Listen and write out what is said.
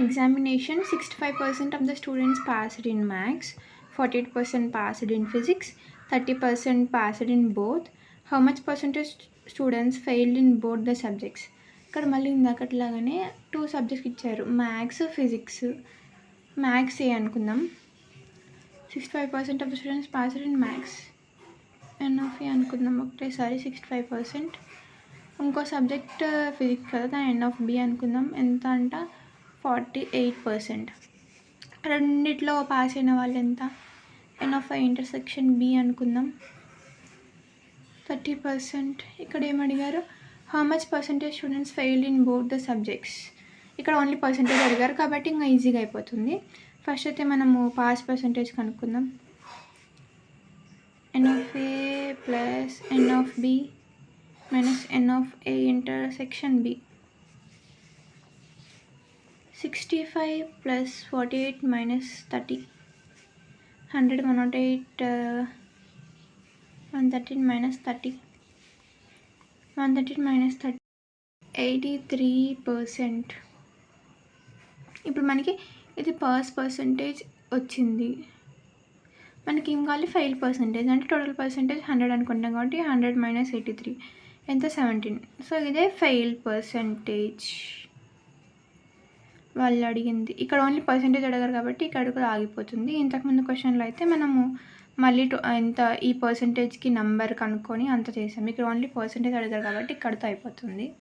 examination, 65% of the students passed in maths, 48% passed in physics, 30% passed in both. How much percentage students failed in both the subjects? ఇక్కడ మళ్ళీ ఇందాకట్లాగానే 2 subjects ఇచ్చారు, maths, physics. Maths A అనుకుందాం. 65% of the students passed in maths. N of A అనుకుందాం ఒకటేసారి. 65%. ఇంకో subject physics కదా, దాని ఎన్ ఆఫ్ బి అనుకుందాం. ఎంత అంట? 48%. రెండిట్లో పాస్ అయిన వాళ్ళు ఎంత? N of A intersection B అనుకుందాం. 30%. ఇక్కడ ఏమడిగారు? How much percentage students failed in both the subjects. ఇక్కడ ఓన్లీ పర్సెంటేజ్ అడిగారు కాబట్టి ఇంకా ఈజీగా అయిపోతుంది. ఫస్ట్ అయితే మనము పాస్ పర్సెంటేజ్ కనుక్కుందాం. N of A plus n of B minus n of A intersection B. 65 plus 48 minus 30. 100, 108, 113 minus 30. 113 minus 30. 83%. ఇప్పుడు మనకి ఇది పాస్ పర్సంటేజ్ వచ్చింది. మనకి ఏం కావాలి? Fail percentage. అంటే టోటల్ పర్సంటేజ్ 100 అనుకుంటాం కాబట్టి 100 minus 83 ఎంత? 17. సో ఇదే ఫెయిల్ పర్సంటేజ్ వాళ్ళు అడిగింది. ఇక్కడ ఓన్లీ పర్సెంటేజ్ అడిగారు కాబట్టి ఇక్కడ కూడా ఆగిపోతుంది. ఇంతకుముందు క్వశ్చన్లో అయితే మనము మళ్ళీ ఎంత ఈ పర్సెంటేజ్కి నంబర్ కనుక్కొని అంత చేసాం. ఇక్కడ ఓన్లీ పర్సెంటేజ్ అడిగారు కాబట్టి ఇక్కడితో అయిపోతుంది.